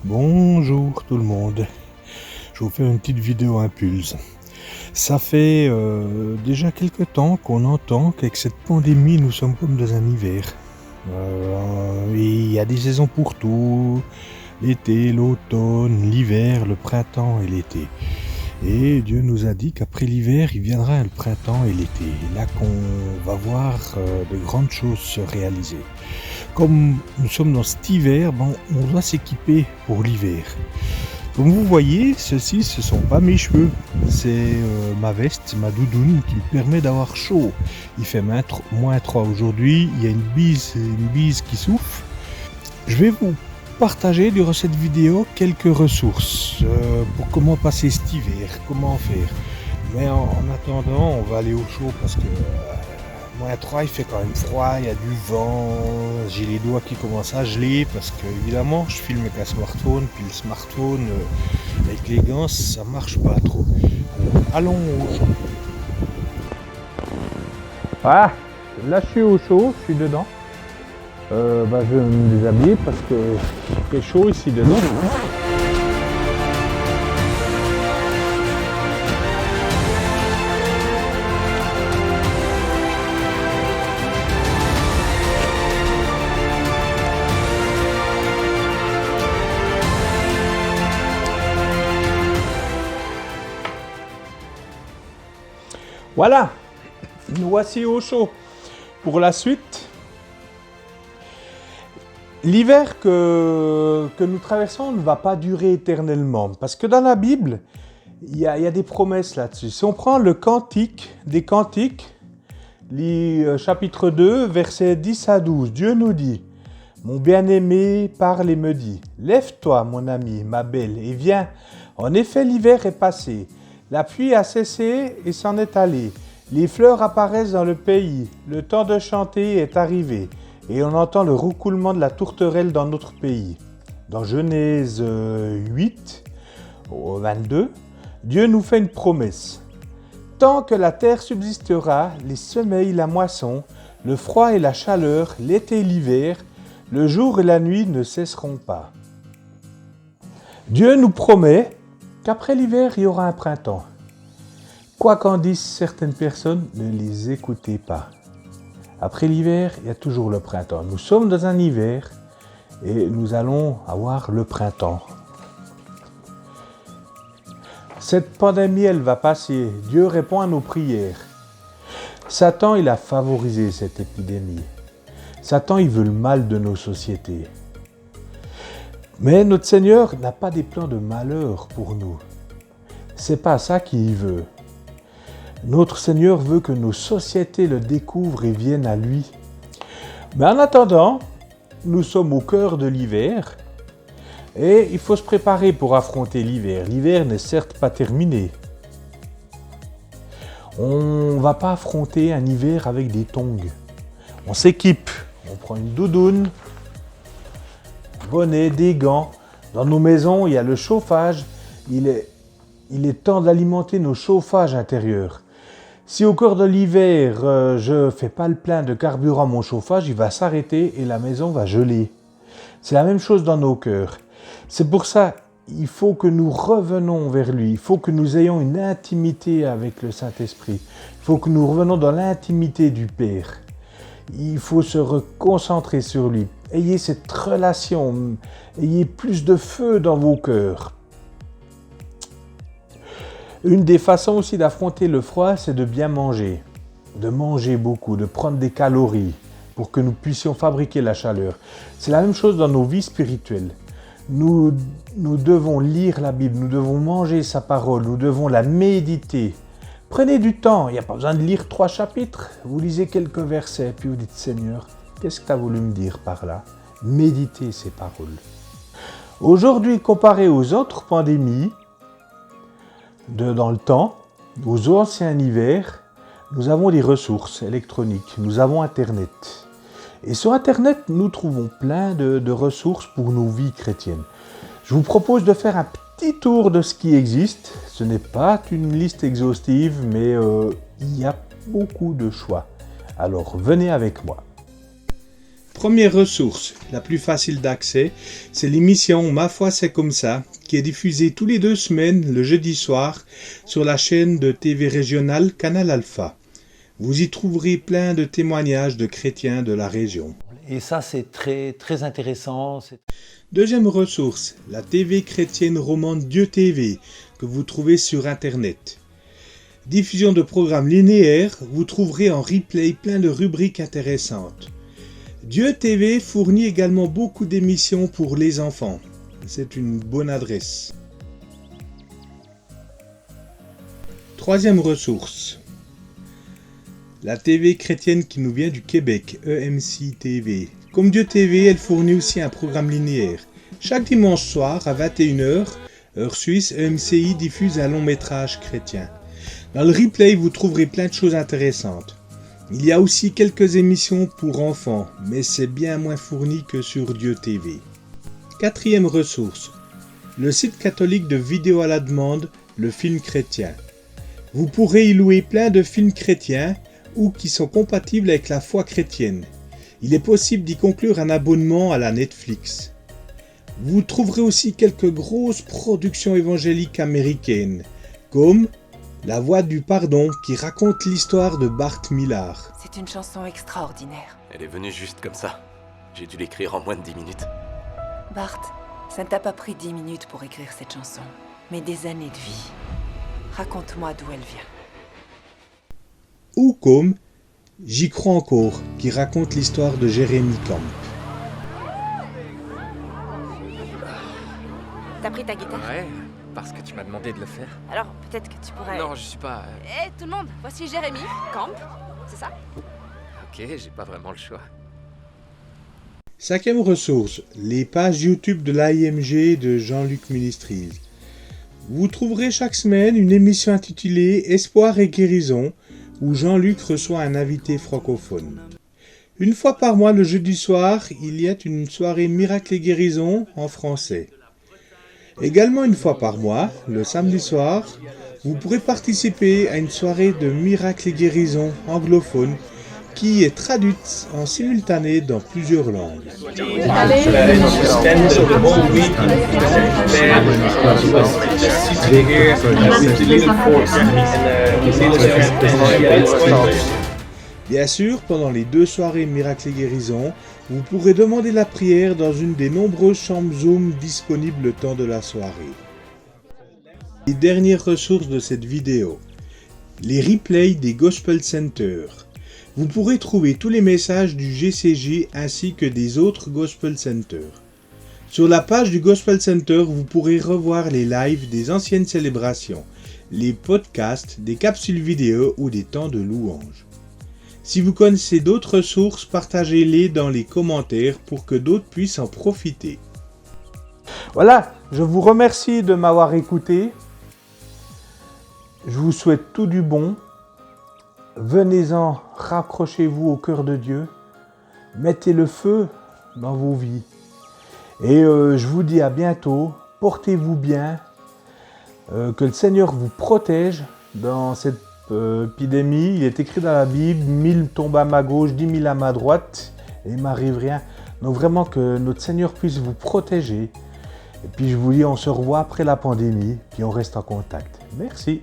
Bonjour tout le monde, je vais vous faire une petite vidéo impulse. Ça fait déjà quelques temps qu'on entend qu'avec cette pandémie nous sommes comme dans un hiver. Il y a des saisons pour tout, l'été, l'automne, l'hiver, le printemps et l'été. Et Dieu nous a dit qu'après l'hiver, il viendra le printemps et l'été. Et là qu'on va voir de grandes choses se réaliser. Comme nous sommes dans cet hiver, on doit s'équiper pour l'hiver. Comme vous voyez, ceci, ce sont pas mes cheveux, c'est ma veste, ma doudoune qui me permet d'avoir chaud. Il fait moins 3 aujourd'hui, il y a une bise qui souffle. Je vais vous partager durant cette vidéo quelques ressources pour comment passer cet hiver, comment faire. Mais en attendant, on va aller au chaud parce que moins 3, il fait quand même froid, il y a du vent, j'ai les doigts qui commencent à geler parce que évidemment je filme avec un smartphone, puis le smartphone avec les gants ça marche pas trop. Allons au chaud. Ah, là je suis au chaud, je suis dedans. Je vais me déshabiller parce que il fait chaud ici dedans. Voilà, nous voici au chaud. Pour la suite, l'hiver que nous traversons ne va pas durer éternellement. Parce que dans la Bible, il y a des promesses là-dessus. Si on prend le Cantique des Cantiques, chapitre 2, versets 10 à 12, Dieu nous dit « Mon bien-aimé parle et me dit « Lève-toi, mon ami, ma belle, et viens. En effet, l'hiver est passé. La pluie a cessé et s'en est allée. Les fleurs apparaissent dans le pays. Le temps de chanter est arrivé. Et on entend le roucoulement de la tourterelle dans notre pays. » Dans Genèse 8, au 22, Dieu nous fait une promesse. « Tant que la terre subsistera, les semeils, la moisson, le froid et la chaleur, l'été et l'hiver, le jour et la nuit ne cesseront pas. » Dieu nous promet qu'après l'hiver, il y aura un printemps. Quoi qu'en disent certaines personnes, ne les écoutez pas. Après l'hiver, il y a toujours le printemps. Nous sommes dans un hiver et nous allons avoir le printemps. Cette pandémie, elle va passer. Dieu répond à nos prières. Satan, il a favorisé cette épidémie. Satan, il veut le mal de nos sociétés. Mais notre Seigneur n'a pas des plans de malheur pour nous. C'est pas ça qu'il veut. Notre Seigneur veut que nos sociétés le découvrent et viennent à lui. Mais en attendant, nous sommes au cœur de l'hiver et il faut se préparer pour affronter l'hiver. L'hiver n'est certes pas terminé. On ne va pas affronter un hiver avec des tongs. On s'équipe, on prend une doudoune, bonnet, des gants. Dans nos maisons, il y a le chauffage. Il est temps d'alimenter nos chauffages intérieurs. Si au cours de l'hiver, je ne fais pas le plein de carburant à mon chauffage, il va s'arrêter et la maison va geler. C'est la même chose dans nos cœurs. C'est pour ça qu'il faut que nous revenons vers lui. Il faut que nous ayons une intimité avec le Saint-Esprit. Il faut que nous revenons dans l'intimité du Père. Il faut se reconcentrer sur lui. Ayez cette relation, ayez plus de feu dans vos cœurs. Une des façons aussi d'affronter le froid, c'est de bien manger. De manger beaucoup, de prendre des calories pour que nous puissions fabriquer la chaleur. C'est la même chose dans nos vies spirituelles. Nous devons lire la Bible, nous devons manger sa parole, nous devons la méditer. Prenez du temps, il n'y a pas besoin de lire 3 chapitres. Vous lisez quelques versets, puis vous dites « Seigneur, qu'est-ce que tu as voulu me dire par là ?» Méditez ces paroles. Aujourd'hui, comparé aux autres pandémies dans le temps, aux anciens hivers, nous avons des ressources électroniques, nous avons Internet. Et sur Internet, nous trouvons plein de ressources pour nos vies chrétiennes. Je vous propose de faire un petit tour de ce qui existe. Ce n'est pas une liste exhaustive, mais il y a beaucoup de choix. Alors venez avec moi. Première ressource, la plus facile d'accès, c'est l'émission Ma foi c'est comme ça, qui est diffusée tous les 2 semaines le jeudi soir sur la chaîne de TV régionale Canal Alpha. Vous y trouverez plein de témoignages de chrétiens de la région. Et ça, c'est très, très intéressant. Deuxième ressource, la TV chrétienne romande Dieu TV, que vous trouvez sur Internet. Diffusion de programmes linéaires, vous trouverez en replay plein de rubriques intéressantes. Dieu TV fournit également beaucoup d'émissions pour les enfants. C'est une bonne adresse. Troisième ressource. La TV chrétienne qui nous vient du Québec, EMC TV. Comme Dieu TV, elle fournit aussi un programme linéaire. Chaque dimanche soir à 21h, heure suisse, EMCI diffuse un long métrage chrétien. Dans le replay, vous trouverez plein de choses intéressantes. Il y a aussi quelques émissions pour enfants, mais c'est bien moins fourni que sur Dieu TV. Quatrième ressource, le site catholique de vidéo à la demande, le film chrétien. Vous pourrez y louer plein de films chrétiens ou qui sont compatibles avec la foi chrétienne. Il est possible d'y conclure un abonnement à la Netflix. Vous trouverez aussi quelques grosses productions évangéliques américaines, comme La Voix du Pardon qui raconte l'histoire de Bart Millard. C'est une chanson extraordinaire. Elle est venue juste comme ça. J'ai dû l'écrire en moins de 10 minutes. Bart, ça ne t'a pas pris 10 minutes pour écrire cette chanson, mais des années de vie. Raconte-moi d'où elle vient. Ou comme J'y crois encore, qui raconte l'histoire de Jérémy Camp. T'as pris ta guitare? Ouais, parce que tu m'as demandé de le faire. Alors peut-être que tu pourrais... Non, je suis pas... Hé tout le monde, voici Jérémy Camp, c'est ça? Ok, j'ai pas vraiment le choix. Cinquième ressource, les pages YouTube de l'AIMG de Jean-Luc Ministries. Vous trouverez chaque semaine une émission intitulée Espoir et guérison, où Jean-Luc reçoit un invité francophone. Une fois par mois, le jeudi soir, il y a une soirée Miracle et guérison en français. Également une fois par mois, le samedi soir, vous pourrez participer à une soirée de Miracle et guérison anglophone qui est traduite en simultané dans plusieurs langues. Bien sûr, pendant les 2 soirées Miracle et guérison, vous pourrez demander la prière dans une des nombreuses chambres Zoom disponibles le temps de la soirée. Les dernières ressources de cette vidéo. Les replays des Gospel Centers. Vous pourrez trouver tous les messages du GCG ainsi que des autres Gospel Centers. Sur la page du Gospel Center, vous pourrez revoir les lives des anciennes célébrations, les podcasts, des capsules vidéo ou des temps de louange. Si vous connaissez d'autres ressources, partagez-les dans les commentaires pour que d'autres puissent en profiter. Voilà, je vous remercie de m'avoir écouté. Je vous souhaite tout du bon. Venez-en, raccrochez-vous au cœur de Dieu. Mettez le feu dans vos vies. Et je vous dis à bientôt. Portez-vous bien. Que le Seigneur vous protège dans cette épidémie. Il est écrit dans la Bible, 1000 tombent à ma gauche, 10 000 à ma droite, et il ne m'arrive rien. Donc vraiment que notre Seigneur puisse vous protéger. Et puis je vous dis, on se revoit après la pandémie, puis on reste en contact. Merci.